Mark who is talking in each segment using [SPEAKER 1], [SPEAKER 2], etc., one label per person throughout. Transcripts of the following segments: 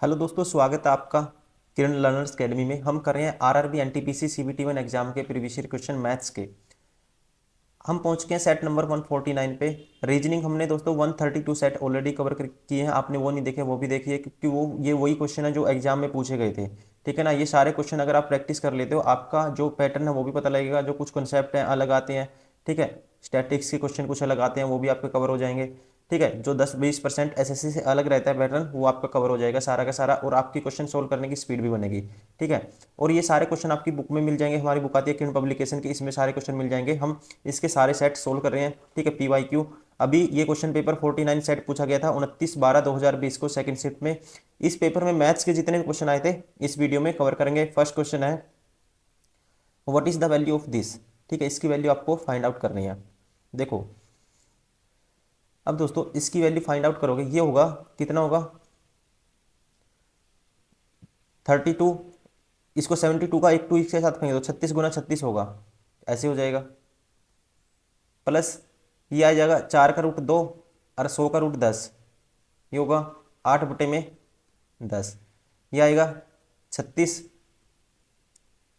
[SPEAKER 1] Hello दोस्तों, स्वागत है आपका किरण लर्नर्स अकेडमी में। हम कर रहे हैं आरआरबी एनटीपीसी सीबीटी 1 एग्जाम के प्रीवियस ईयर क्वेश्चन मैथ्स के। हम पहुंच गए हैं सेट नंबर 149 पे। रीजनिंग हमने दोस्तों 132 सेट ऑलरेडी कवर किए हैं। आपने वो नहीं देखे वो भी देखिए, क्योंकि वो ये वही क्वेश्चन है जो एग्जाम में पूछे गए थे। ठीक है ना। ये सारे क्वेश्चन अगर आप प्रैक्टिस कर लेते हो, आपका जो पैटर्न है वो भी पता लगेगा। जो कुछ कंसेप्ट हैं अलग आते हैं, ठीक है, स्टैटिक्स के क्वेश्चन कुछ अलग आते हैं, वो भी आपके कवर हो जाएंगे। ठीक है, जो 10-20% एसएससी से अलग रहता है पैटर्न, वो आपका कवर हो जाएगा सारा का सारा, और आपकी क्वेश्चन सोल्व करने की स्पीड भी बनेगी। ठीक है। और ये सारे क्वेश्चन आपकी बुक में मिल जाएंगे। हमारी बुक आती है किरण पब्लिकेशन की, इसमें सारे क्वेश्चन मिल जाएंगे। हम इसके सारे सेट सोल्व कर रहे हैं। ठीक है, PYQ। अभी ये क्वेश्चन पेपर 49 सेट पूछा गया था 29/12/2020 को सेकंड शिफ्ट में। इस पेपर में मैथ्स के जितने क्वेश्चन आए थे इस वीडियो में कवर करेंगे। फर्स्ट क्वेश्चन है, what is the value of this. ठीक है, इसकी वैल्यू आपको फाइंड आउट करनी है। देखो, अब दोस्तों इसकी वैल्यू फाइंड आउट करोगे, ये होगा कितना होगा 32। इसको 72 का एक टू इसके साथ करेंगे तो 36 × 36 होगा, ऐसे हो जाएगा। प्लस ये आ जाएगा 4 का रूट 2 और 100 का रूट 10, ये होगा 8/10। ये आएगा 36।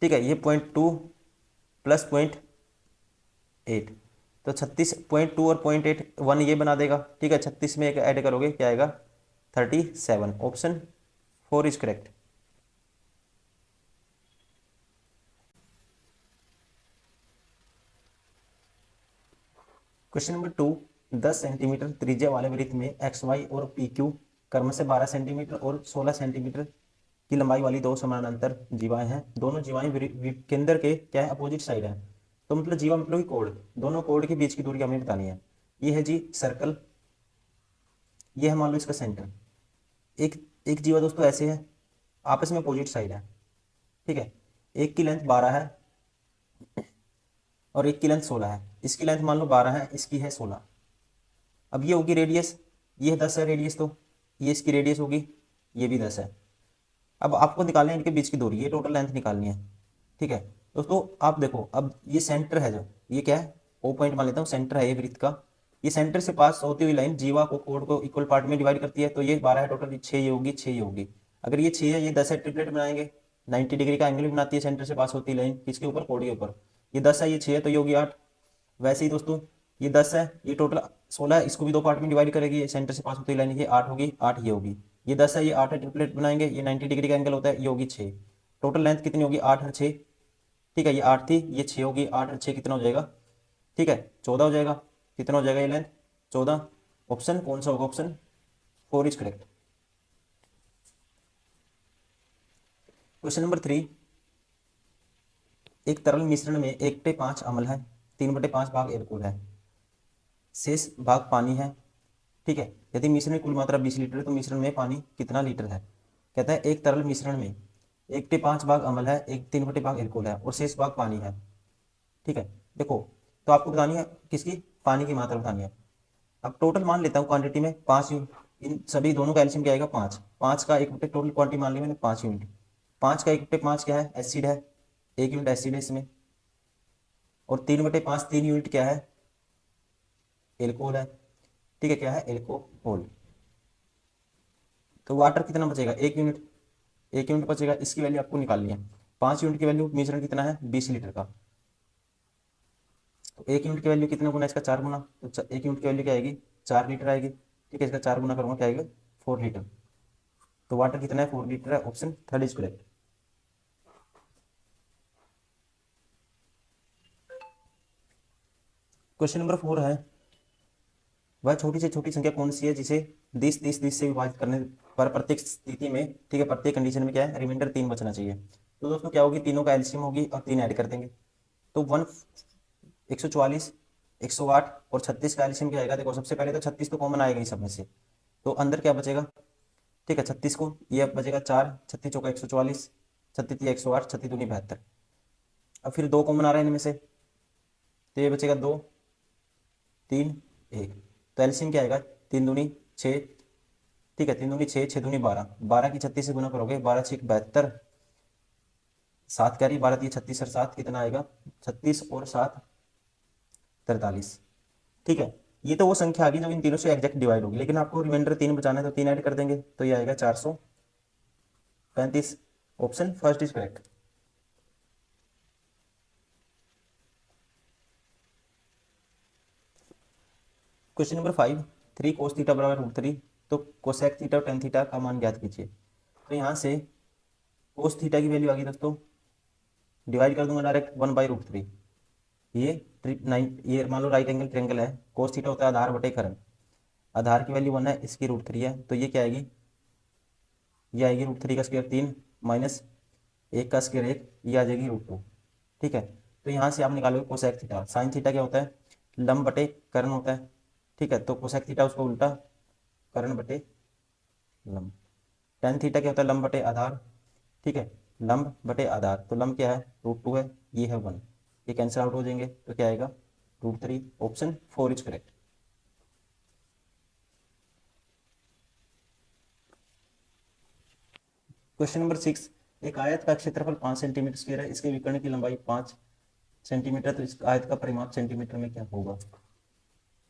[SPEAKER 1] ठीक है, ये 0.2 प्लस 0.8, तो 36.2 और 0.8 1 ये बना देगा। ठीक है, 36 में एक ऐड करोगे क्या आएगा 37। Option 4 is correct. Question number 2, 10 centimetre त्रिज्या वाले वृत्त में एक्स वाई और पी क्यू क्रम से 12 सेंटीमीटर और 16 सेंटीमीटर की लंबाई वाली दो समानांतर जीवाएं हैं। दोनों जीवाएं केंद्र के क्या है, अपोजिट साइड है। तो मतलब जीवा मतलब कि कोण, दोनों कोण के बीच की दूरी हमें बतानी है। ये है जी सर्कल, ये है मान लो इसका सेंटर। एक एक जीवा दोस्तों ऐसे है, आपस में अपोजिट साइड है। ठीक है, एक की लेंथ 12 है और एक की लेंथ 16 है। इसकी लेंथ मान लो 12 है, इसकी है 16। अब ये होगी रेडियस, ये 10 है रेडियस, तो ये इसकी रेडियस होगी, ये भी 10 है। अब आपको निकालना है इनके बीच की दूरी, ये टोटल लेंथ निकालनी है। ठीक है दोस्तों, आप देखो अब ये सेंटर है, जो ये क्या है ओ पॉइंट मान लेता हूँ, सेंटर है ये वृत्त का। ये सेंटर से पास होती हुई लाइन जीवा को कोण को इक्वल पार्ट में डिवाइड करती है। तो ये 12 है टोटल, 6 ये होगी, 6 ये होगी। अगर ये 6 है, ये 10 है, ट्रिपलेट बनाएंगे। 90 डिग्री का एंगल भी बनाती है सेंटर से पास होती लाइन, किसके ऊपर, कोण के ऊपर। ये 10 है, ये 6 है, तो ये होगी 8। वैसे ही दोस्तों ये 10 है, ये टोटल 16 है, इसको भी दो पार्ट में डिवाइड करेगी। ये सेंटर से पास होती लाइन, ये 8 होगी, 8 ये होगी। ये 10 है, ये 8 है, ट्रिपलेट बनाएंगे। ये 90 डिग्री का एंगल होता है, ये होगी 6। टोटल लेंथ कितनी होगी, 8 और 6। ठीक है, ये 8 थी, ये 6 होगी, 8 और 6 कितना हो जाएगा, ठीक है 14 हो जाएगा। कितना हो जाएगा ये लेंथ, 14। ऑप्शन कौन सा होगा, option 4 is correct. Question number 3, एक तरल मिश्रण में 1/5 अम्ल है, 3/5 भाग एल्कोहल है, शेष भाग पानी है। ठीक है, यदि मिश्रण की कुल मात्रा 20 लीटर है तो मिश्रण में पानी कितना लीटर है। कहता है एक तरल मिश्रण में 1/5 भाग अम्ल है, एक 3/भाग एल्कोहल है और शेष भाग पानी है। ठीक है, देखो तो आपको बतानी है किसकी, पानी की मात्रा बतानी है। अब टोटल मान लेता हूँ क्वांटिटी में 5 यूनिट, इन सभी दोनों का एलसीएम क्या आएगा 5। 5 का 1/5 टोटल क्वांटिटी मान ली मैंने 5 यूनिट। 5 का 1/5 क्या है, एसिड है, 1 यूनिट एसिड है इसमें। और 3/5 3 यूनिट क्या है, एल्कोहल है। ठीक है, क्या है, एल्कोहल। तो वाटर कितना बचेगा, 1 यूनिट। 1 यूनिट बचेगा, इसकी वैल्यू आपको निकालनी है। 5 यूनिट की वैल्यू मिश्रण कितना है, 20 लीटर का। तो 1 यूनिट की वैल्यू कितना गुना, इसका 4 गुना। तो 1 यूनिट की वैल्यू क्या आएगी, 4 लीटर आएगी। ठीक है, इसका 4 गुना करूंगा क्या आएगा, 4 लीटर। तो वाटर कितना है, 4 लीटर है। Option 3 is correct. Question number 4 है, वह छोटी से छोटी संख्या कौन सी है जिसे 20 30 30 से विभाजित करने पर प्रत्येक स्थिति में, ठीक है, प्रत्येक कंडीशन में क्या है, रिमाइंडर 3 बचना चाहिए। तो दोस्तों क्या होगी, तीनों का एलसीएम होगी और 3 ऐड कर देंगे। तो 144, 108 और 36 का एलसीएम क्या आएगा। देखो सबसे पहले तो 36 तो कॉमन आएगा ही सब में से, तो अंदर क्या बचेगा, ठीक है 36 को ये बचेगा 4, 36 चौका 144, 36 108, 36 दूनी 72। अब फिर 2 कॉमन आ रहा है इनमें से, तो ये बचेगा 2 3 1। तो एलसीएम क्या आएगा, 3 दूनी 6। ठीक है, 3 दूनी 6, 6 दूनी 12, 12 की 36 से गुना करोगे, 12 6 72, 7 क्या रही, 12 3 36 और 7 कितना आएगा, 36 और 7 43। ठीक है, ये तो वो संख्या आ गई जो इन तीनों से एग्जैक्ट डिवाइड होगी, लेकिन आपको रिमाइंडर 3 बचाना है तो 3 ऐड कर देंगे, तो ये आएगा 400। 35। Option first is correct. Question number 5, 3 cos theta बराबर रूट 3, तो कोसेक थीटा और टेन थीटा का मान ज्ञात कीजिए। तो यहाँ से कोस थीटा की वैल्यू आ गई दोस्तों, डिवाइड कर दूंगा डायरेक्ट 1/√3। ये 9, ये मान लो राइट एंगल ट्रायंगल है, कोस थीटा होता है आधार बटे कर्ण, आधार की वैल्यू 1 है, इसकी √3 है, तो ये क्या आएगी, ये आएगी √3 का स्क्वायर 3 माइनस 1 का स्क्वायर 1, ये आ जाएगी √2। ठीक है, तो यहाँ से आप निकालोगे कोसेक थीटा। साइन थीटा क्या होता है, लंब बटे कर्ण होता है। ठीक है, तो कोसेक थीटा उसको उल्टा कर्ण बटे लंब। टेन थीटा क्या होता है, लंब बटे आधार। ठीक है, लंब बटे आधार, तो लंब क्या है, √2 है, ये है 1, ये कैंसिल आउट हो जाएंगे, तो क्या आएगा, √3। Option 4 is correct. Question number 6, एक आयत का क्षेत्रफल 5 सेंटीमीटर स्क्वायर है, इसके विकर्ण की लंबाई 5 सेंटीमीटर, तो इस आयत का परिमाप सेंटीमीटर में क्या होगा।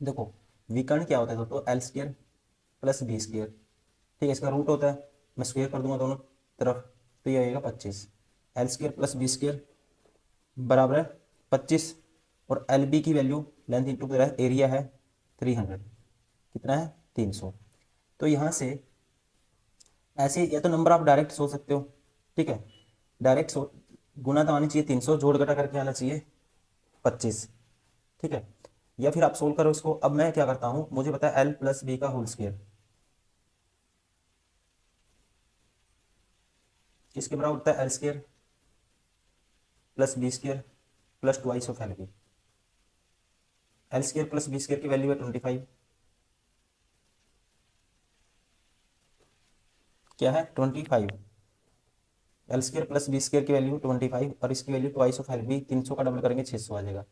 [SPEAKER 1] देखो, विकर्ण क्या होता है दोस्तों, l square plus B square. ठीक है, इसका रूट होता है, मैं स्क्वायर कर दूंगा दोनों तरफ, तो ये आएगा 25। L square plus B square बराबर है 25, और एल बी की वैल्यू लेंथ इंटू एरिया है 300, कितना है 300। तो यहाँ से ऐसे या तो नंबर आप डायरेक्ट सोच सकते हो। ठीक है, डायरेक्ट सो गुना तो आनी चाहिए 300, जोड़ घटा करके आना चाहिए 25। ठीक है, या फिर आप सोल्व करो इसको। अब मैं क्या करता हूँ, मुझे पता है एल प्लस बी का होल स्क्वायर किसके बराबर होता है, l square plus B square plus twice of l b. L square plus B square की वैल्यू है 25, क्या है 25। L square plus B square की वैल्यू 25, और इसकी value twice of l b, 300 का डबल करेंगे 600 आ जाएगा।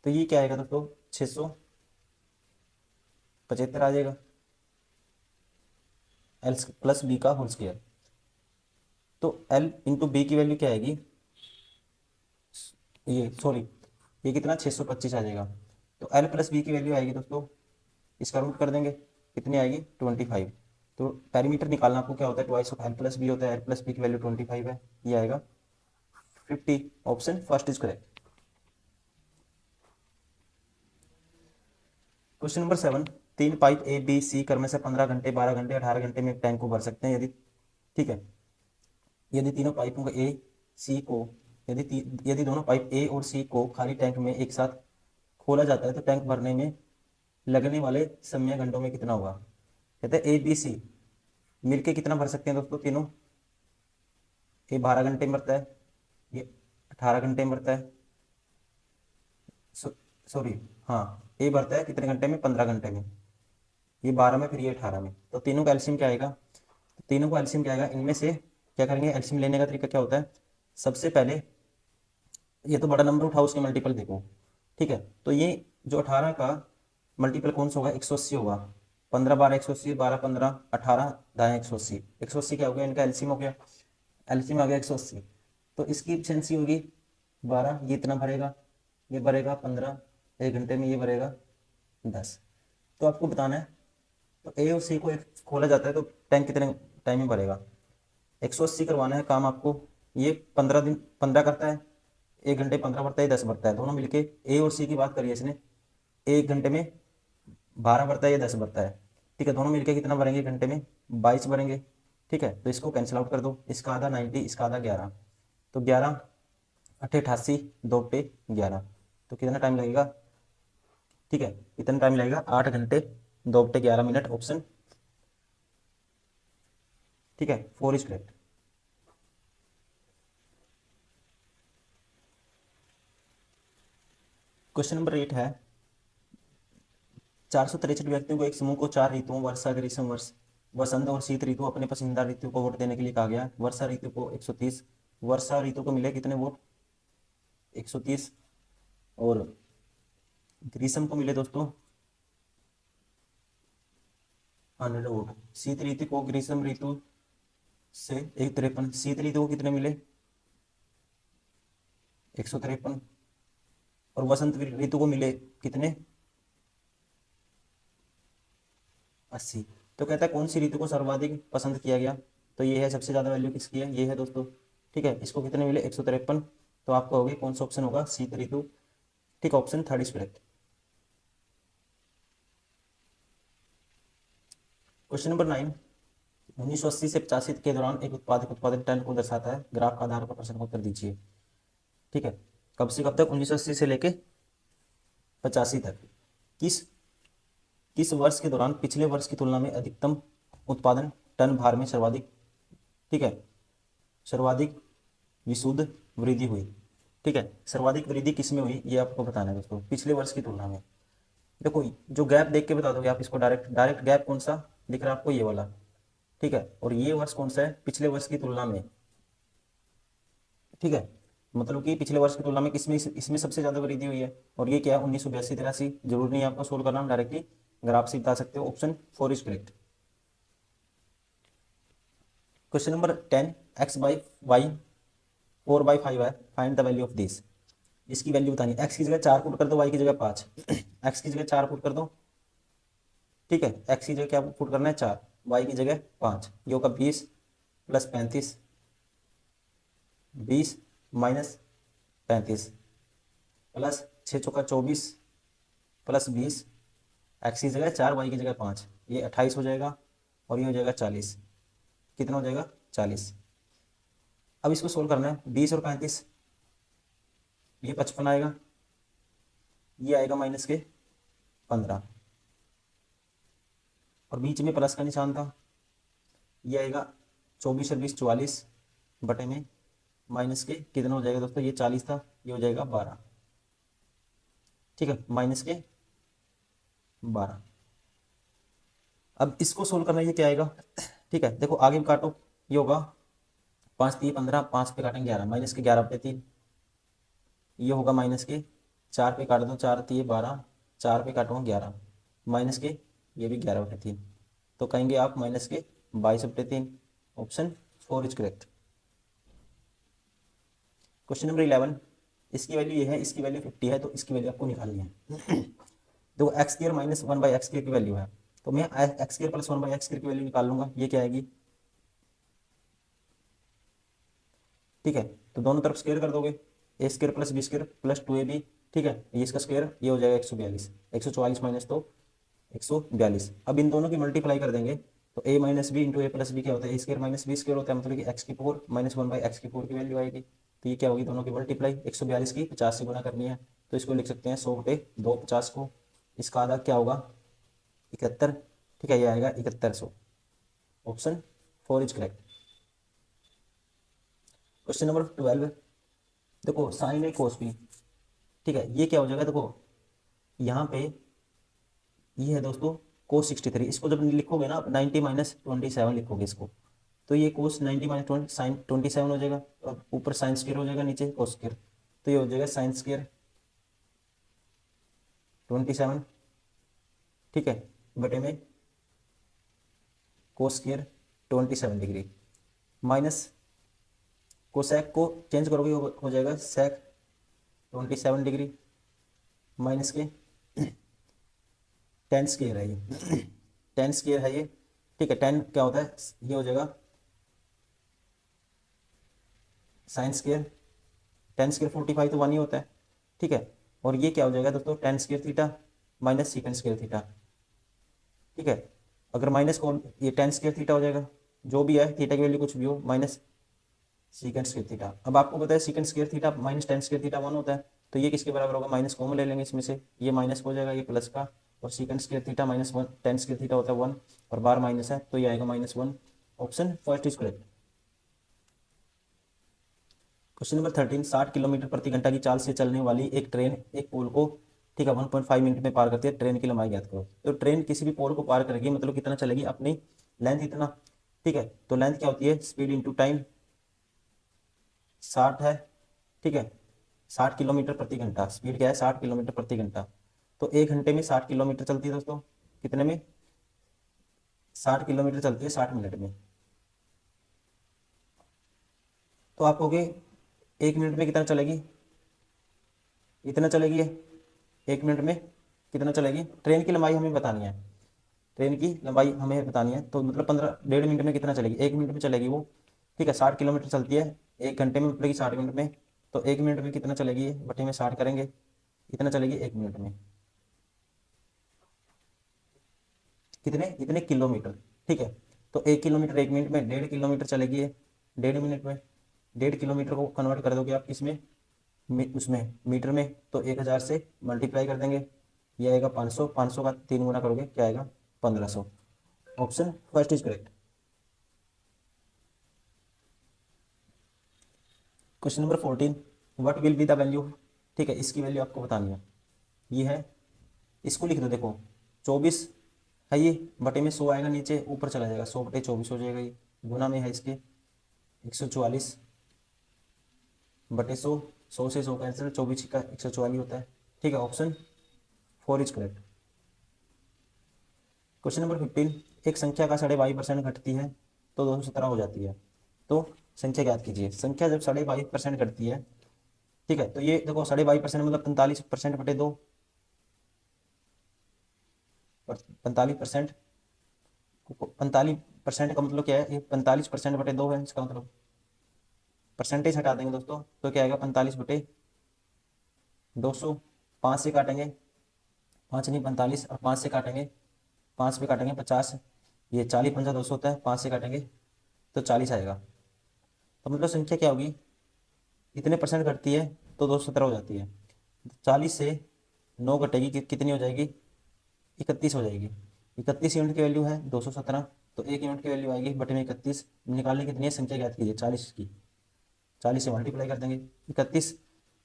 [SPEAKER 1] तो ये क्या आएगा दोस्तों, 675 आ जाएगा, एल प्लस बी का होल स्क्वायर। तो एल इंटू बी की वैल्यू क्या आएगी, ये सॉरी, ये कितना 625 आ जाएगा। तो एल प्लस बी की वैल्यू आएगी दोस्तों, इसका रूट कर देंगे, कितनी आएगी 25। तो पैरीमीटर निकालना आपको क्या होता है, twice of l plus b होता है, एल प्लस बी की वैल्यू 25 है, ये आएगा 50। Option first is correct. Question number 7, 3 pipe A B C क्रम से 15 घंटे, 12 घंटे, 18 घंटे में एक टैंक को भर सकते हैं, यदि, ठीक है, यदि तीनों पाइपों को ए सी को, यदि दोनों पाइप ए और सी को खाली टैंक में एक साथ खोला जाता है, तो टैंक भरने में लगने वाले समय घंटों में कितना होगा। कहते हैं ए बी सी मिलके कितना भर सकते हैं दोस्तों तीनों, ये 12 घंटे में भरता है, ये 18 घंटे में भरता है, सॉरी, हाँ, ये भरता है कितने घंटे में, 15 घंटे में, ये 12 में, फिर ये 18 में। तो तीनों का एलसीएम क्या आएगा, तो तीनों का एलसीएम क्या आएगा, इनमें से क्या करेंगे, एलसीएम लेने का तरीका क्या होता है, सबसे पहले ये तो बड़ा नंबर उठाओ, उसके मल्टीपल देखो। ठीक है, तो ये जो 18 का मल्टीपल कौन सा होगा, 180 होगा, 15 12 180, 12 15 18 दाएं 180, 180 क्या हो गया, इनका एलसीएम हो गया, एलसीएम आ गया 180। तो इसकी एफिशिएंसी होगी 12, ये इतना भरेगा, ये भरेगा 15, 1 घंटे में ये भरेगा 10। तो आपको बताना है, तो ए और सी को एक खोला जाता है तो टैंक कितने टाइम में भरेगा, 180 करवाना है काम आपको। ये 15 दिन 15 करता है, 1 घंटे 15 बढ़ता है, 10 बढ़ता है, दोनों मिलके ए और सी की बात करिए इसने, 1 घंटे में 12 बढ़ता है या 10 बढ़ता है। ठीक है, दोनों मिलके कितना भरेंगे, घंटे में 22 भरेंगे। ठीक है, तो इसको कैंसिल आउट कर दो, इसका आधा 90, इसका आधा 11, तो 11 8 88, 2 पे 11, तो कितना टाइम लगेगा। ठीक है, कितना टाइम लगेगा, 8 घंटे 2 बटे 11 मिनट। ऑप्शन, ठीक है, 4 इज करेक्ट। क्वेश्चन नंबर 8 है, 463 व्यक्तियों को एक समूह को 4 ऋतुओं वर्षा ग्रीष्म वर्ष वसंत और शीत ऋतु अपने पसंदीदा ऋतु को वोट देने के लिए कहा गया। वर्षा ऋतु को 130, वर्षा ऋतु को मिले कितने वोट, 130, और ग्रीष्म को मिले दोस्तों 100 वोट। शीत ऋतु को ग्रीष्म ऋतु से 153, शीत ऋतु को कितने मिले 153, और वसंत ऋतु को मिले कितने 80। तो कहता है कौन सी ऋतु को सर्वाधिक पसंद किया गया, तो ये है सबसे ज़्यादा वैल्यू किसकी है, ये है दोस्तों। ठीक है, इसको कितने मिले 153। तो आपको हो गया कौन सा ऑप्शन होगा, शीत ऋतु। ठीक, option third is correct. Question number 9, 1980 से 85 के दौरान एक उत्पादित उत्पादन टन को दर्शाता है, ग्राफ का आधार पर प्रश्न का उत्तर दीजिए। ठीक है, कब से कब तक, 1980 से लेके 85 तक। किस किस वर्ष के दौरान पिछले वर्ष की तुलना में अधिकतम उत्पादन टन भार में सर्वाधिक, ठीक है, सर्वाधिक विशुद्ध वृद्धि हुई। ठीक है, सर्वाधिक वृद्धि किस में हुई ये आपको बताना है दोस्तों, पिछले वर्ष की तुलना में। देखो जो गैप देख के बता दोगे आप इसको, डायरेक्ट डायरेक्ट गैप कौन सा दिख रहा है आपको, ये वाला। ठीक है, और ये वर्ष कौन सा है, पिछले वर्ष की तुलना में। ठीक है, मतलब कि पिछले वर्ष की तुलना में किसमें, इसमें सबसे ज्यादा वृद्धि हुई है। और ये क्या है, 1982-83। जरूर नहीं है आपको सोल्व करना, डायरेक्टली ग्राफ से बता सकते हो। Option 4 is correct. Question number 10, x by y 4/5 है, find the value of this. इसकी वैल्यू बतानी है। एक्स की जगह 4 पुट कर दो, वाई की जगह 5। एक्स की जगह 4 पुट कर दो। ठीक है, एक्स की जगह क्या पुट करना है 4, वाई की जगह 5। ये होगा 20 प्लस 35, 20 माइनस 35 प्लस 6 चौका 24 प्लस 20। एक्स की जगह 4, वाई की जगह 5, ये 28 हो जाएगा और ये हो जाएगा 40। कितना हो जाएगा 40। अब इसको सोल्व करना है, 20 और 35, ये 55 आएगा, ये आएगा माइनस के 15 और बीच में प्लस का निशान था, ये आएगा 24 और 20 44 बटे में माइनस के कितना हो जाएगा दोस्तों, ये 40 था, ये हो जाएगा 12। ठीक है, माइनस के 12। अब इसको सोल्व करना है, ये क्या आएगा। ठीक है, देखो आगे भी काटो, ये होगा 5 3 15, 5 पे काटेंगे 11, माइनस के 11 बटे 3। ये होगा माइनस के 4 पे काट दो, 4 3 12, 4 पे काटो 11, माइनस के ये भी 11 बटे 3। तो कहेंगे आप माइनस के 22 बटे 3। Option 4 is correct. Question number 11, इसकी वैल्यू ये है, इसकी वैल्यू 50 है, तो इसकी वैल्यू आपको निकालनी है। देखो x square minus 1/x square की वैल्यू है, तो मैं x square plus 1/x square की वैल्यू निकाल लूंगा, ये क्या आएगी। ठीक है, तो दोनों तरफ स्क्वायर कर दोगे, A square plus B square plus 2ab। ठीक है, ये इसका स्क्वायर, ये हो जाएगा 142, 144 माइनस तो 142। अब इन दोनों की मल्टीप्लाई कर देंगे, तो a minus b into a plus b क्या होता है, a square minus b square होता है, मतलब कि एक्स की 4 माइनस 1/x की 4 की वैल्यू आएगी। तो ये क्या होगी, दोनों की मल्टीप्लाई, 142 की 50 से गुना करनी है, तो इसको लिख सकते हैं 100 बटे 2 50 को। इसका आधा क्या होगा 71। ठीक है, ये आएगा 7100। Option 4 is correct. Question number 12, देखो साइन ए कोस बी। ठीक है, ये क्या हो जाएगा, देखो यहाँ पे ये है दोस्तों कोस 63। इसको जब लिखोगे ना आप 90 माइनस 27 लिखोगे इसको, तो ये कोस 90 माइनस 20 साइन 27 हो जाएगा, और ऊपर साइन स्क्वायर हो जाएगा, नीचे कोस स्क्वायर। तो ये हो जाएगा साइन स्क्वायर 27। ठीक है, बटे में cos square 27 degree minus cosec को चेंज करोगे, हो जाएगा सेक 27 डिग्री माइनस के टेन स्क्वायर है ये। टेन स्क्वायर है ये। ठीक है, टेन क्या होता है, ये हो जाएगा साइन स्क्वायर, टेन स्क्वायर 45 तो 1 ही होता है। ठीक है, और ये क्या हो जाएगा दोस्तों, ten square theta minus secant square theta. ठीक है, अगर माइनस को ये टेन स्क्वायर थीटा हो जाएगा, जो भी है थीटा की वैल्यू कुछ भी हो, माइनस सीकेंड स्क्वायर थीटा। अब आपको पता है secant square theta minus ten square theta 1 होता है, तो ये किसके बराबर होगा, माइनस कॉमन ले लेंगे इसमें से, ये माइनस हो जाएगा, ये प्लस का, और secant square theta minus 1, ten square theta होता है 1, और बार माइनस है तो ये आएगा -1। Option first is correct. Question number 13, 60 kilometre प्रति घंटा की चाल से चलने वाली एक ट्रेन एक पोल को, ठीक है, 1.5 मिनट में पार करती है, ट्रेन की लंबाई ज्ञात करो। तो ट्रेन किसी भी पोल को पार करेगी, मतलब कितना चलेगी, अपनी लेंथ इतना। ठीक है, तो लेंथ क्या होती है, स्पीड इंटू टाइम, 60 है। ठीक है, 60 किलोमीटर प्रति घंटा, स्पीड क्या है 60 किलोमीटर प्रति घंटा। तो 1 घंटे में 60 किलोमीटर चलती है दोस्तों, कितने में 60 किलोमीटर चलती है 60 मिनट में। तो आप कहोगे 1 मिनट में कितना चलेगी, इतना चलेगी है, 1 मिनट में कितना चलेगी, ट्रेन की लंबाई हमें बतानी है। ट्रेन की लंबाई हमें बतानी है, तो मतलब 15 डेढ़ मिनट में कितना चलेगी, 1 मिनट में चलेगी वो। ठीक है, 60 किलोमीटर चलती है, 1 घंटे में उपड़ेगी 60 मिनट में, तो 1 मिनट में कितना चलेगी, बटे में 60 करेंगे, इतना चलेगी 1 मिनट में, कितने इतने किलोमीटर। ठीक है, तो 1 किलोमीटर 1 मिनट में, 1.5 किलोमीटर चलेगी ये 1.5 मिनट में। 1.5 किलोमीटर को कन्वर्ट कर दोगे आप इसमें, उसमें मीटर में, तो 1000 से मल्टीप्लाई कर देंगे, ये आएगा 500, 500 का 3 गुना करोगे क्या आएगा, 1500। Option first is correct. Question number 14, what will be the value. ठीक है, इसकी वैल्यू आपको बतानी है, ये है, इसको लिख दो, देखो 24 है ये, बटे में 100 आएगा, नीचे ऊपर चला जाएगा, 100/24 हो जाएगा ये, गुना में है इसके 144 बटे 100, 100 से 100 कैंसिल, 24 का 144 होता है। ठीक है, option 4 is correct. Question number 15, एक संख्या का 22.5% घटती है तो 217 हो जाती है, तो संख्या ज्ञात कीजिए। संख्या जब 22.5% घटती है, ठीक है, तो ये देखो 22.5% मतलब 45% बटे 2, 45%, 45% का मतलब क्या है, ये 45% बटे 2 है, इसका मतलब परसेंटेज हटा देंगे दोस्तों, तो क्या आएगा 45/200। 5 से काटेंगे, 5 नहीं 45, और 5 से काटेंगे, 5 पे काटेंगे 50, ये 40×5 200 होता है, 5 से काटेंगे तो 40 आएगा। तो मतलब संख्या क्या होगी, इतने परसेंट घटती है तो 217 हो जाती है। 40 से 9 घटेगी, कितनी हो जाएगी, 31 हो जाएगी। 31 यूनिट की वैल्यू है 217, तो 1 यूनिट की वैल्यू आएगी बटे में 31, निकालने कितनी है, संख्या ज्ञात कीजिए 40 की, 40 से मल्टीप्लाई कर देंगे। 31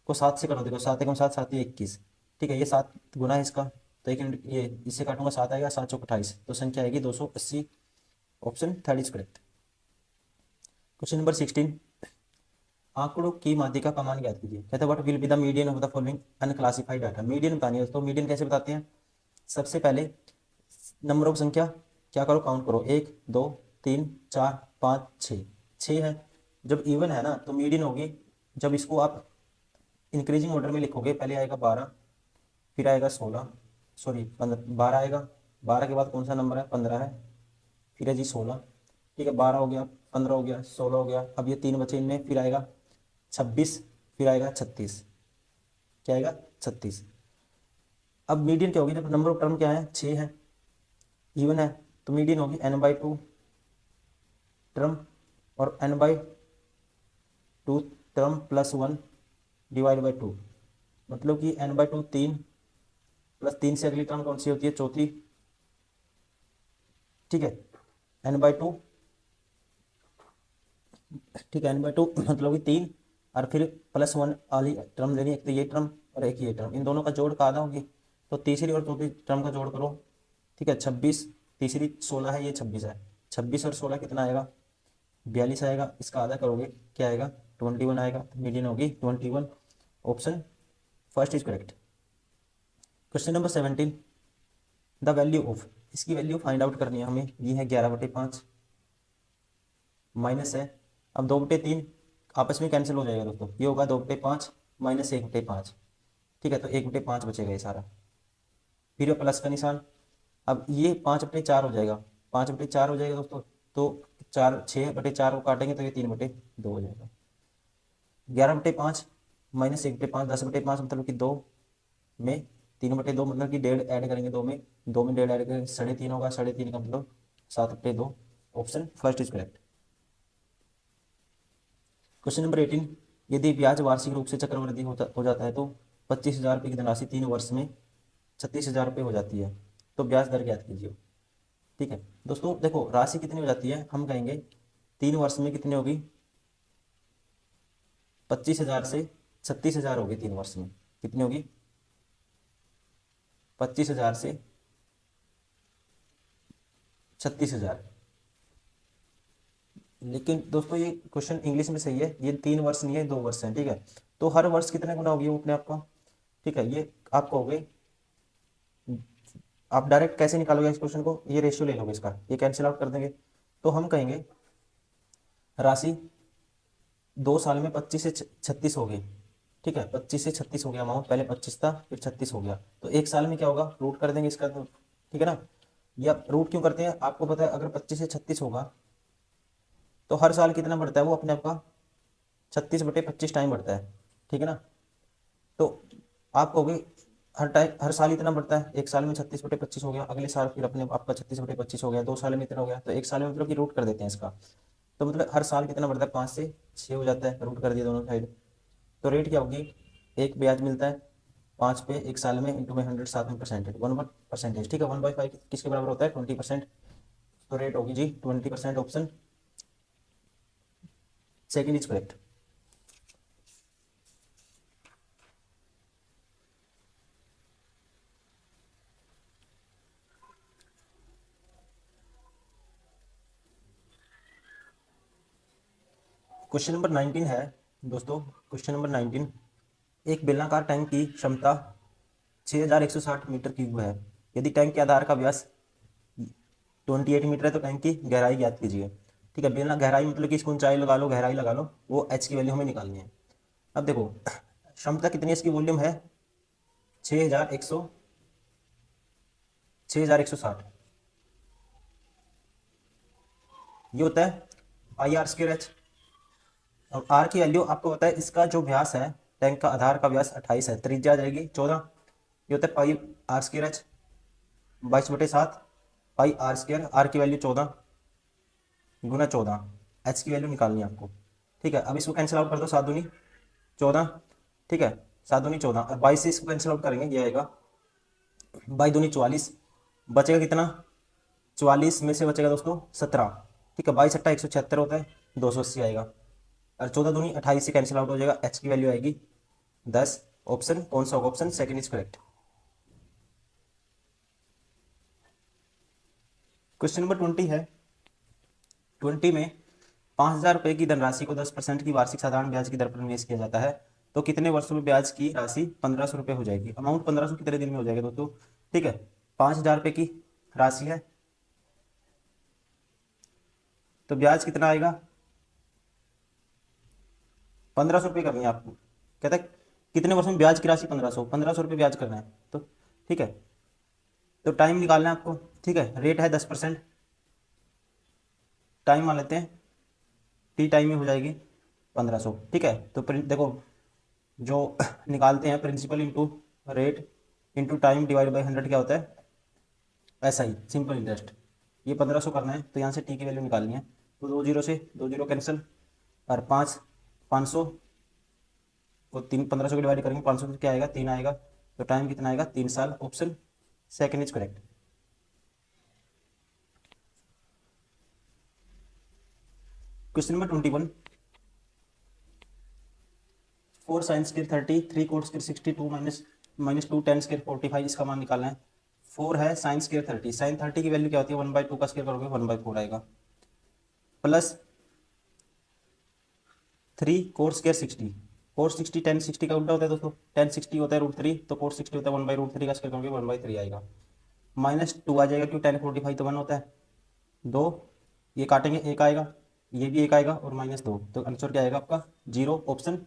[SPEAKER 1] को 7 से करो, देखो 7 × 7 7 ही 21। ठीक है, ये 7 गुना है इसका, तो 1 यूनिट, ये इससे काटूंगा 7 आएगा, 7×4 = 28, तो संख्या आएगी 280। Option third is correct. Question number 16, आंकड़ों की माध्यिका का मान ज्ञात कीजिए। कहते हैं what will be the median of the following unclassified data. Median बतानी है दोस्तों, मीडियन कैसे बताते हैं, सबसे पहले नंबर ऑफ संख्या क्या करो, काउंट करो, 1 2 3 4 5 6, 6 है। जब इवन है ना तो मीडियन होगी, जब इसको आप इंक्रीजिंग ऑर्डर में लिखोगे, पहले आएगा 12, फिर आएगा 16, सॉरी 12 आएगा, 12 के बाद कौन सा नंबर है, 15 है, फिर है जी 16। ठीक है, 12 हो गया, 15 हो गया, 16 हो गया, अब ये 3 बचे इनमें, फिर आएगा 26, फिर आएगा 36, क्या आएगा 36। अब मीडियन क्या होगी, जब नंबर ऑफ टर्म क्या है, 6 है, इवन है, तो मीडियन होगी n/2 टर्म, और n/2 term plus 1 divide by 2, मतलब कि n/2 3, प्लस 3 से अगली टर्म कौन सी होती है, चौथी। ठीक है, n/2, ठीक है n/2 मतलब कि 3, और फिर प्लस 1 वाली टर्म लेनी है, एक तो ये टर्म और एक ये टर्म, इन दोनों का जोड़ का आधा होगी, तो तीसरी और चौथी टर्म का जोड़ करो। ठीक है, 26, तीसरी 16 है, ये 26 है, 26 और 16 कितना आएगा, 42 आएगा, इसका आधा करोगे क्या आएगा, 21 आएगा, तो मीडियन होगी 21। Option first is correct. Question number 17, the value of, इसकी वैल्यू फाइंड आउट करनी है हमें, ये है 11/5, माइनस है, अब 2/3 आपस में कैंसिल हो जाएगा दोस्तों, ये होगा 2/5 माइनस 1/5। ठीक है, तो 1/5 बचेगा ये सारा, फिर प्लस का निशान, अब ये 5/4 हो जाएगा, 5/4 हो जाएगा दोस्तों, तो 6/4 को काटेंगे तो ये 3/2 हो जाएगा। 11/5 माइनस 1/5, 10/5 मतलब कि 2 में, 3/2 मतलब कि 1.5 ऐड करेंगे, 2 में, 2 में 1.5 ऐड करेंगे 3.5 होगा, 3.5 का मतलब 7/2। Option first is correct. Question number 18, यदि ब्याज वार्षिक रूप से चक्रवृद्धि हो जाता है तो 25,000 रुपये की धनराशि 3 वर्ष में 36,000 रुपये हो जाती है, तो ब्याज दर ज्ञात कीजिए। ठीक है दोस्तों, देखो राशि कितनी हो जाती है, हम कहेंगे 3 वर्ष में कितनी होगी, 25,000 से 36,000 होगी, 3 वर्ष में कितनी होगी, 25,000 से 36,000। लेकिन दोस्तों ये क्वेश्चन इंग्लिश में सही है, ये 3 वर्ष नहीं है, 2 वर्ष है। ठीक है, तो हर वर्ष कितने गुना होगी वो अपने आप का। ठीक है, ये आपको हो गई, आप डायरेक्ट कैसे निकालोगे इस क्वेश्चन को, ये रेशियो ले लोगे इसका, ये कैंसिल आउट कर देंगे, तो हम कहेंगे राशि 2 साल में 25 से 36 हो गई। ठीक है, 25 से 36 हो गया अमाउंट, पहले 25 था फिर 36 हो गया, तो 1 साल में क्या होगा, रूट कर देंगे इसका, तो ठीक है ना, या रूट क्यों करते हैं, आपको पता है अगर 25 से 36 होगा तो हर साल कितना बढ़ता है वो अपने आप का 36/25 टाइम बढ़ता है, ठीक है ना। तो आप कहोगे हर साल इतना बढ़ता है, एक साल में 36/25 हो गया, अगले साल फिर अपने आपका 36/25 हो गया, 2 साल में इतना हो गया, तो एक साल में मतलब कि रूट कर देते हैं इसका। तो मतलब हर साल कितना बढ़ता है, 5 से 6 हो जाता है, रूट कर दिया दोनों साइड। तो रेट क्या होगी, एक ब्याज मिलता है 5 पे एक साल में, इंटू में 100, साथ में परसेंटेज 1%, ठीक है। 1/5 किसके बराबर होता है, 20%। तो रेट होगी जी 20%, option second is correct. Question number 19 है दोस्तों। क्वेश्चन नंबर 19, एक बेलनाकार टैंक की क्षमता 6160 मीटर क्यूब है। यदि टैंक के आधार का व्यास 28 मीटर है तो टैंक की गहराई ज्ञात कीजिए। ठीक है, बेलना गहराई मतलब कि इसको ऊंचाई लगा लो, गहराई लगा लो, वो एच की वैल्यू हमें निकालनी है। अब देखो क्षमता कितनी है, इसकी वॉल्यूम है 6160, ये होता है IR²H। और आर की वैल्यू आपको पता है, इसका जो व्यास है, टैंक का आधार का व्यास 28 है, त्रिज्या आ जाएगी 14, ये होता है πr²H 22/7 πr², आर की वैल्यू 14 गुना 14, एच की वैल्यू निकालनी है आपको। ठीक है, अब इसको कैंसिल आउट कर दो, 7 दूनी 14, ठीक है, 7 दूनी 14, और 22 से इसको कैंसिल आउट करेंगे, ये आएगा 22 दूनी 44, बचेगा कितना, 44 में से बचेगा दोस्तों 17, ठीक है, 22 × 8 176 होता है, 280 आएगा। और 14 दूनी 28 से कैंसिल आउट हो जाएगा, एच की वैल्यू आएगी 10। ऑप्शन कौन सा होगा, option second is correct. Question number 20 है। 20 में 5,000 रुपये की धनराशि को 10% की वार्षिक साधारण ब्याज की दर पर निवेश किया जाता है, तो कितने वर्षों में ब्याज की राशि 1,500 रुपये हो जाएगी। अमाउंट 1,500 कितने दिन में हो जाएगा दोस्तों, ठीक है। 5,000 रुपये की राशि है तो ब्याज कितना आएगा, 1,500 रुपये करनी है आपको। कहता है कितने वर्षों में ब्याज की राशि 1,500 रुपये ब्याज करना है, तो ठीक है। तो टाइम निकालना है आपको, ठीक है। रेट है 10%, टाइम मान लेते हैं टी टाइम में हो जाएगी 1,500, ठीक है। तो देखो जो निकालते हैं principal into rate into time divide by 100 क्या होता है, ऐसा ही सिंपल इंटरेस्ट। ये 1,500 करना है तो यहाँ से टी की वैल्यू निकालनी है, तो 2 जीरो से 2 जीरो कैंसिल, और 500 को 1,500 को डिवाइड करेंगे, 500 से क्या आएगा, 3 आएगा, तो टाइम कितना आएगा, 3 साल। Option second is correct. Question number 21, 4 sin² 30, 3 cot²62 -2 tan²45, इसका मान निकालना है। 4 है sin²30, sin 30 की वैल्यू क्या होती है, 1/2 का स्क्वायर करोगे 1/4 आएगा, प्लस 3 cot²60, cot 60 tan 60 का उल्टा होता है दोस्तों, tan 60 होता है √3, तो cot 60 होता है 1/√3 का स्क्वायर करोगे 1/3 आएगा, -2 आ जाएगा क्यों, tan 45 तो 1 होता है, 2 ये काटेंगे, एक आएगा, ये भी एक आएगा, और -2, तो आंसर क्या आएगा आपका 0। Option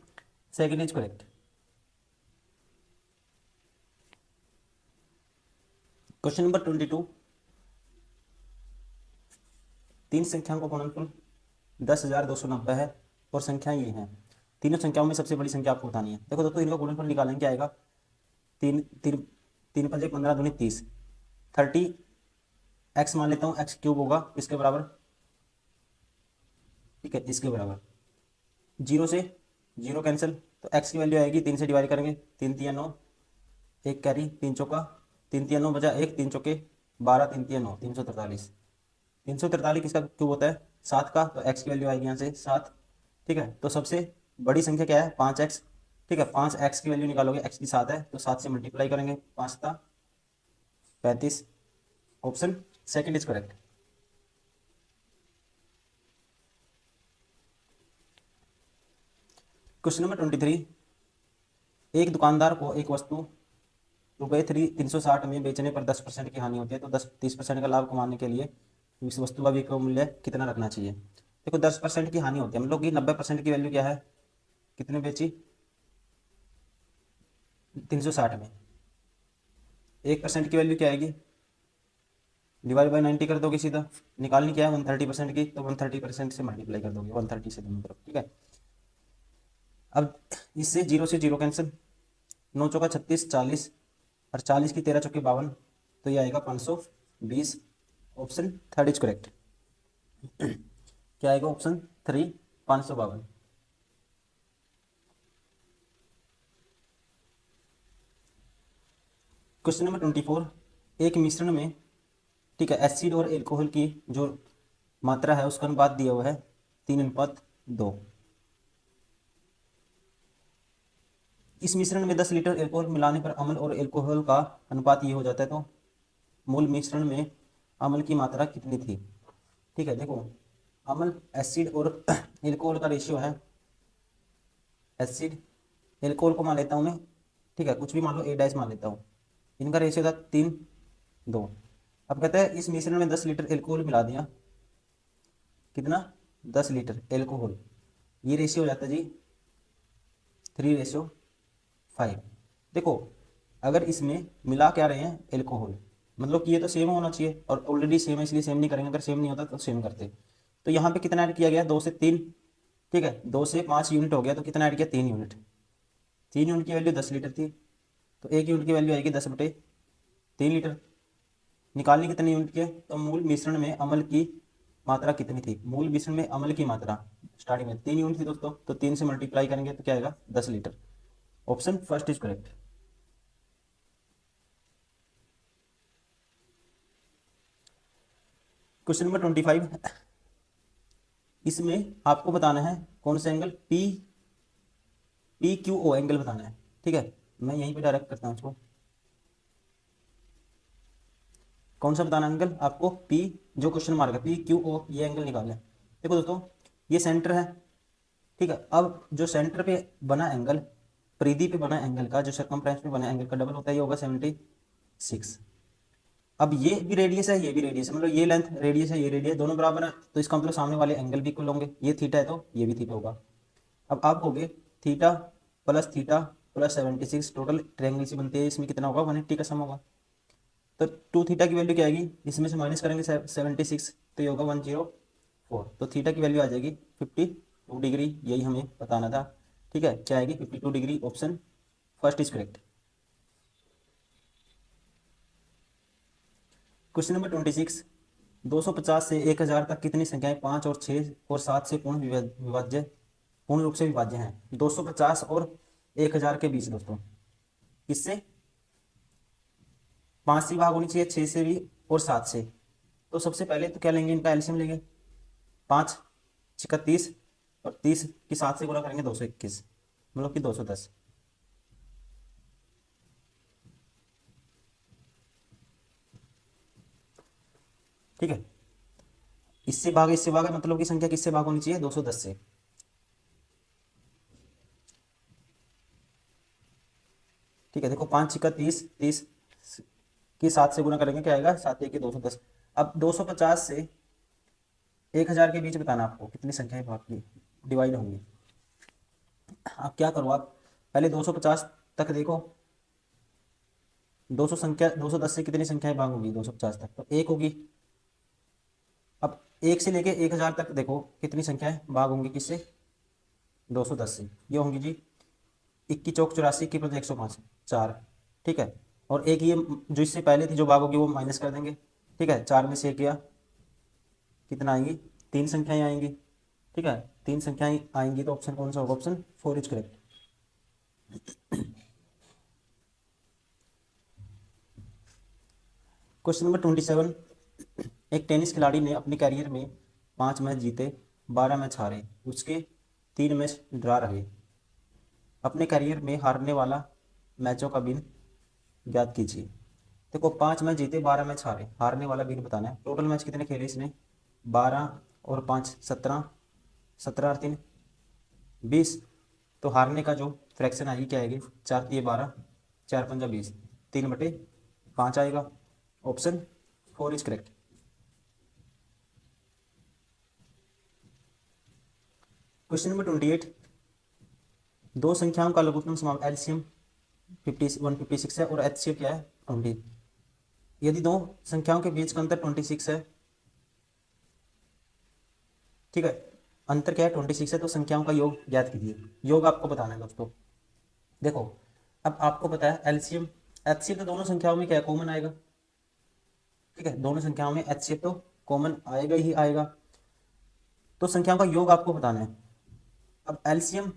[SPEAKER 1] second is correct. Question number 22, तीन संख्याओं का गुणनफल 10,290 है और संख्याएं ये हैं। तीनों संख्याओं में सबसे बड़ी संख्या आपको बतानी है। देखो दोस्तों इनका गुणनफल निकालेंगे, क्या आएगा, तीन तीन 3 × 5 = 15 दूनी 30, 30x मान लेता हूँ, x³ होगा इसके बराबर, ठीक है, इसके बराबर। जीरो से जीरो कैंसिल, तो x की वैल्यू आएगी, 3 से डिवाइड करेंगे, 3×3 = 9, एक कैरी, 3 चौका, 3×3 = 9 बचा एक, 3 चौके 12, 3×3 = 9, 343। 343 किसका क्यूब होता है, 7 का, तो x की वैल्यू आएगी यहाँ से 7, ठीक है। तो सबसे बड़ी संख्या क्या है, 5x, ठीक है। 5x की वैल्यू निकालोगे, x की 7 है, तो 7 से मल्टीप्लाई करेंगे, 5×7 = 35। Option second is correct. Question number 23, एक दुकानदार को एक वस्तु रुपये 360 में बेचने पर 10% की हानि होती है, तो 30% का लाभ कमाने के लिए इस वस्तु का विक्रय मूल्य कितना रखना चाहिए। देखो 10% की हानि होती है, मतलब कि 90% की वैल्यू क्या है, कितने बेची, 360 में, 1% की वैल्यू क्या आएगी, डिवाइड बाई 90 कर दोगे सीधा, निकालनी क्या है 130% की, तो 130% से मल्टीप्लाई कर दोगे 130 से दोनों तरफ, ठीक है। अब इससे जीरो से जीरो कैंसिल, 9 चौका 36, 40 और 40 की 13 चौके 52, तो ये आएगा 520। Option third is correct. क्या आएगा ऑप्शन थ्री, 552। क्वेश्चन नंबर 24, एक मिश्रण में, ठीक है, एसिड और एल्कोहल की जो मात्रा है उसका अनुपात दिया हुआ है 3:2। इस मिश्रण में 10 लीटर एल्कोहल मिलाने पर अम्ल और एल्कोहल का अनुपात ये हो जाता है, तो मूल मिश्रण में अम्ल की मात्रा कितनी थी। ठीक है, देखो अम्ल एसिड और एल्कोहल का रेशियो है, एसिड एल्कोहल को मान लेता हूँ मैं, ठीक है, कुछ भी मान लो, ए डैश मान लेता हूँ, इनका रेशियो था 3:2। अब कहते हैं इस मिश्रण में 10 लीटर एल्कोहल मिला दिया, कितना, 10 लीटर एल्कोहल, ये रेशियो हो जाता है जी 3:5। देखो अगर इसमें मिला क्या रहे हैं एल्कोहल, मतलब कि ये तो सेम होना चाहिए, और ऑलरेडी सेम है इसलिए सेम नहीं करेंगे, अगर सेम नहीं होता तो सेम करते। तो यहाँ पे कितना ऐड किया गया, 2 से 3, ठीक है, 2 से 5 यूनिट हो गया, तो कितना ऐड किया, 3 यूनिट। 3 यूनिट की वैल्यू 10 लीटर थी, तो 1 यूनिट की वैल्यू आएगी 10/3 लीटर। निकालनी कितने यूनिट की है, तो मूल मिश्रण में अम्ल की मात्रा कितनी थी, मूल मिश्रण में अम्ल की मात्रा स्टार्टिंग में 3 यूनिट थी दोस्तों, तो 3 से मल्टीप्लाई करेंगे तो क्या आएगा 10 litre. Option first is correct. Question number 25, इसमें आपको बताना है कौन सा एंगल PQO एंगल बताना है, ठीक है। मैं यहीं पे डायरेक्ट करता हूँ इसको, कौन सा बताना एंगल आपको, P, जो क्वेश्चन मार्क है PQO, ये एंगल निकालना है। देखो दोस्तों ये सेंटर है, ठीक है, अब जो सेंटर पे बना एंगल, परिधि पे बना एंगल का जो सर्कमफ्रेंस पे बना एंगल का डबल होता है, ये होगा 76। अब ये भी रेडियस है, ये भी रेडियस है, मतलब ये लेंथ रेडियस है, ये रेडियस, दोनों बराबर है, तो इसका मतलब सामने वाले एंगल भी इक्वल होंगे, ये थीटा है तो ये भी थीटा होगा। अब आप होगे थीटा प्लस 76, टोटल ट्रायंगल से बनते हैं, इसमें कितना होगा 180 का सम होगा। तो 2 थीटा की वैल्यू क्या आएगी, इसमें से माइनस करेंगे 76, तो ये होगा 104, तो थीटा की वैल्यू आ जाएगी 52 डिग्री, यही हमें बताना था, ठीक है, क्या आएगी 52 degree. Option first is correct. Question number 26, 250 से 1000 तक कितनी संख्याएं 5 और 6 और 7 से पूर्ण रूप से विभाज्य हैं। 250 और 1000 के बीच दोस्तों, किससे, 5 से भाग होनी चाहिए, 6 से भी और 7 से। तो सबसे पहले तो क्या लेंगे, इनका एलसीएम लेंगे, 5×6 = 30, और 30 की 7 से गुणा करेंगे 221, मतलब कि 210। ठीक है, इससे भाग मतलब की संख्या किससे भाग होनी चाहिए, 210 से। ठीक है, देखो 5×6 = 30, 30 की 7 से गुणा करेंगे क्या आएगा, 7×1 = 210। अब 250 से 1000 के बीच बताना आपको कितनी संख्याएं भाग की डिवाइड होंगी। आप क्या करो, आप पहले 250 तक देखो, 210 से कितनी संख्याएं भाग होगी 250 तक, तो एक होगी। अब 1 से लेके 1000 तक देखो कितनी संख्याएं भाग होंगी किससे, 210 से, ये होंगी जी 21×4 = 84, 21+105, 4, ठीक है। और एक ये जो इससे पहले थी जो भाग होगी वो माइनस कर देंगे, ठीक है, 4 में से किया कितना आएंगी, 3 संख्याएं आएंगी, ठीक है, 3 संख्याएं आएंगी, तो ऑप्शन कौन सा होगा, option four is correct. Question number 27, एक टेनिस खिलाड़ी ने अपने कैरियर में 5 मैच जीते, 12 मैच हारे, उसके 3 मैच ड्रा रहे, अपने कैरियर में हारने वाला मैचों का बिन ज्ञात कीजिए। देखो 5 मैच जीते, 12 मैच हारे, हारने वाला बिन बताना है। टोटल मैच कितने खेले इसने, 12 और 5 17, 17 और 3 20, तो हारने का जो फ्रैक्शन आएगी क्या आएगी, 4×3 = 12, 4×5 = 20, 3/5 आएगा। Option four is correct. Question number 28, दो संख्याओं का लघुत्तम समाप्त एलसीएम 156 है और एचसीएफ क्या है 20। यदि दो संख्याओं के बीच का अंतर 26 है, ठीक है, अंतर क्या है 26 है, तो संख्याओं का योग ज्ञात कीजिए। योग आपको बताना है दोस्तों। देखो अब आपको पता है एलसीएम, एचसीएफ तो दोनों संख्याओं में क्या है, कॉमन आएगा, ठीक है, दोनों संख्याओं में एचसीएफ तो कॉमन आएगा ही आएगा। तो संख्याओं का योग आपको बताना है। अब एलसीएम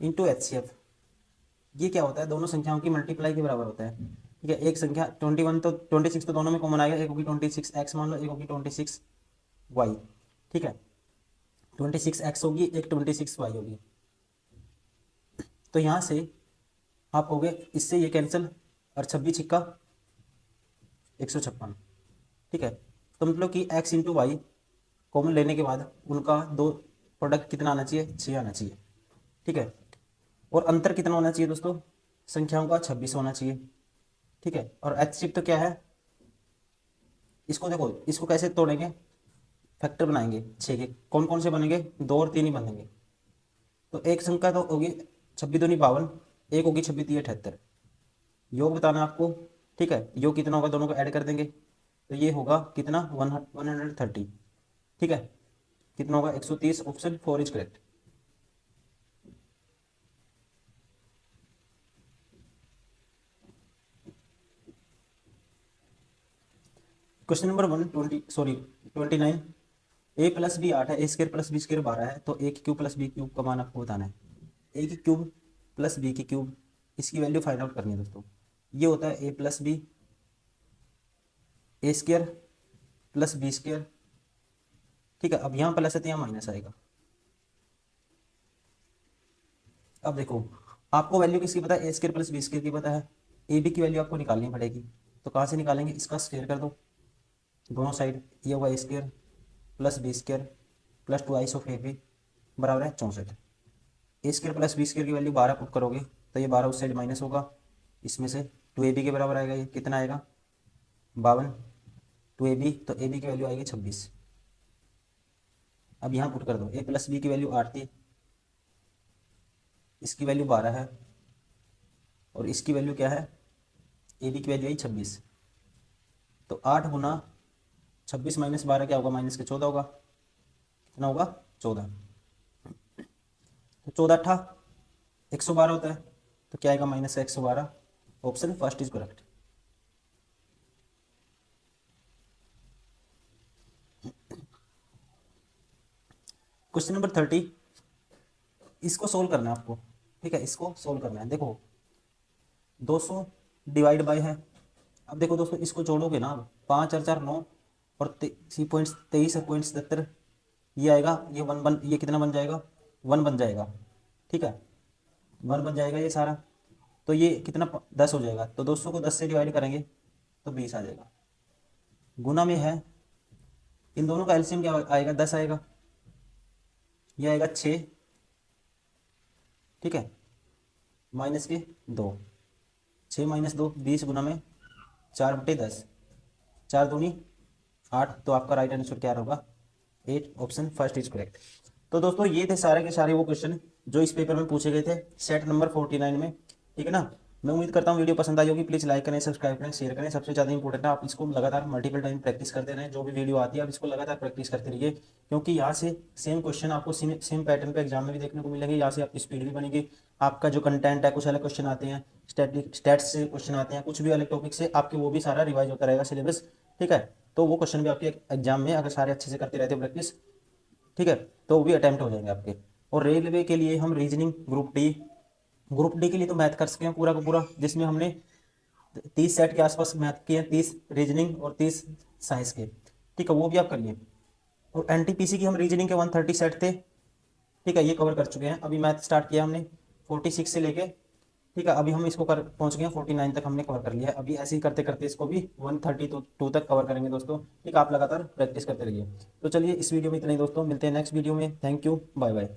[SPEAKER 1] इंटू एचसीएफ, ये क्या होता है, दोनों संख्याओं की मल्टीप्लाई के बराबर होता है, ठीक है। एक संख्या 21 तो 26 तो दोनों में कॉमन आएगा, एक होगी 26x मान लो, एक होगी 26y, ठीक है, 26x होगी, एक 26y होगी। तो यहाँ से आप हो गए, इससे ये कैंसिल, और 26 छिक्का 156, ठीक है। तो मतलब कि x इंटू वाई कॉमन लेने के बाद उनका दो प्रोडक्ट कितना आना चाहिए, 6 आना चाहिए, ठीक है। और अंतर कितना होना चाहिए दोस्तों, संख्याओं का 26 होना चाहिए, ठीक है। और एच शिफ्ट तो क्या है, इसको देखो, इसको कैसे तोड़ेंगे, फैक्टर बनाएंगे 6 के, कौन कौन से बनेंगे, 2 और 3 ही बनेंगे। तो एक संख्या तो होगी 26 दूनी 52, एक होगी 26 3 78, योग बताना आपको, ठीक है। योग कितना होगा, दोनों को ऐड कर देंगे, तो ये होगा कितना 130, ठीक है। कितना होगा 130, option 4 is correct. Question number 29, a plus b 8 है, a square plus B square 12 है, तो ए की क्यूब प्लस बी क्यूब का मान आपको बताना है। ए की क्यूब प्लस बी की क्यूब, इसकी वैल्यू फाइंड आउट करनी है दोस्तों। ये होता है ए प्लस बी, ए स्क्र प्लस बी स्क्र, ठीक है। अब यहाँ प्लस है तो यहाँ माइनस आएगा। अब देखो आपको वैल्यू किसकी पता है, a square plus B square की पता है, ए बी की वैल्यू आपको निकालनी पड़ेगी। तो कहाँ से निकालेंगे, इसका स्क्वायर कर दो दोनों साइड, ये होगा A square plus B square plus 2 of A B बराबर है 64। A square plus B square की वैल्यू 12 पुट करोगे तो ये 12 उस साइड माइनस होगा, इसमें से 2ab के बराबर आएगा, ये कितना आएगा 52, 2ab, तो ab की वैल्यू आएगी 26। अब यहाँ पुट कर दो, a प्लस बी की वैल्यू 8 थी, इसकी वैल्यू 12 है, और इसकी वैल्यू क्या है, ab की वैल्यू आई 26। तो 8 गुना 26 माइनस 12 क्या होगा, माइनस के 14 होगा, कितना होगा 14। तो 14 अट्ठा 112 होता है, तो क्या आएगा minus 112, option first is correct. Question number 30, इसको सोल्व करना है आपको, ठीक है, इसको सोल्व करना है। देखो 200 डिवाइड बाय है, अब देखो दोस्तों इसको जोड़ोगे ना, 5 और 4 9, और 23.77, ये आएगा, ये ये कितना बन जाएगा, 1 बन जाएगा, ठीक है, 1 बन जाएगा ये सारा। तो ये कितना 10 हो जाएगा, तो 200 को 10 से डिवाइड करेंगे तो 20 आ जाएगा। गुना में है, इन दोनों का एलसीएम क्या आएगा, 10 आएगा, ये आएगा 6, ठीक है, माइनस के 2, 6 माइनस 2 20 गुना में 4/10, 4 दूनी 8, तो आपका राइट आंसर क्या होगा 8, ऑप्शन फर्स्ट इज करेक्ट। तो दोस्तों ये थे सारे के सारे वो क्वेश्चन जो इस पेपर में पूछे गए थे, सेट नंबर 49 में, ठीक है ना। मैं उम्मीद करता हूँ वीडियो पसंद आई होगी, प्लीज़ लाइक करें, सब्सक्राइब करें, शेयर करें। सबसे ज़्यादा इंपॉर्टेंट है आप इसको लगातार मल्टीपल टाइम प्रैक्टिस करते रहें, जो भी वीडियो आती है आप इसको लगातार प्रैक्टिस करते रहिए, क्योंकि यहाँ से सेम क्वेश्चन आपको सेम पैटर्न पे एग्जाम में भी देखने को मिलेंगे। यहाँ से आपकी स्पीड भी बनेगी, आपका जो कंटेंट है, कुछ अलग क्वेश्चन आते हैं, स्टैट्स से क्वेश्चन आते हैं, कुछ भी अलग टॉपिक से आपके, वो भी सारा रिवाइज होता रहेगा सिलेबस, ठीक है। तो वो क्वेश्चन भी आपके एग्जाम में अगर सारे अच्छे से करते रहते हो प्रैक्टिस, ठीक है, तो वो भी अटैम्प्ट हो जाएंगे आपके। और रेलवे के लिए हम रीजनिंग ग्रुप डी के लिए तो मैथ कर सके हैं पूरा का पूरा, जिसमें हमने 30 सेट के आसपास मैथ किए हैं, 30 रीजनिंग और 30 साइंस के, ठीक है, वो भी आप करिए। और एनटीपीसी की हम रीजनिंग के 130 सेट थे, ठीक है, ये कवर कर चुके हैं। अभी मैथ स्टार्ट किया हमने 46 से लेके, ठीक है, अभी हम इसको कर पहुंच गए हैं 49 तक हमने कवर कर लिया है। अभी ऐसे ही करते करते इसको भी 132 तक कवर करेंगे दोस्तों, ठीक है। आप लगातार प्रैक्टिस करते रहिए। तो चलिए इस वीडियो में इतना ही दोस्तों, मिलते हैं नेक्स्ट वीडियो में। Thank you, bye bye.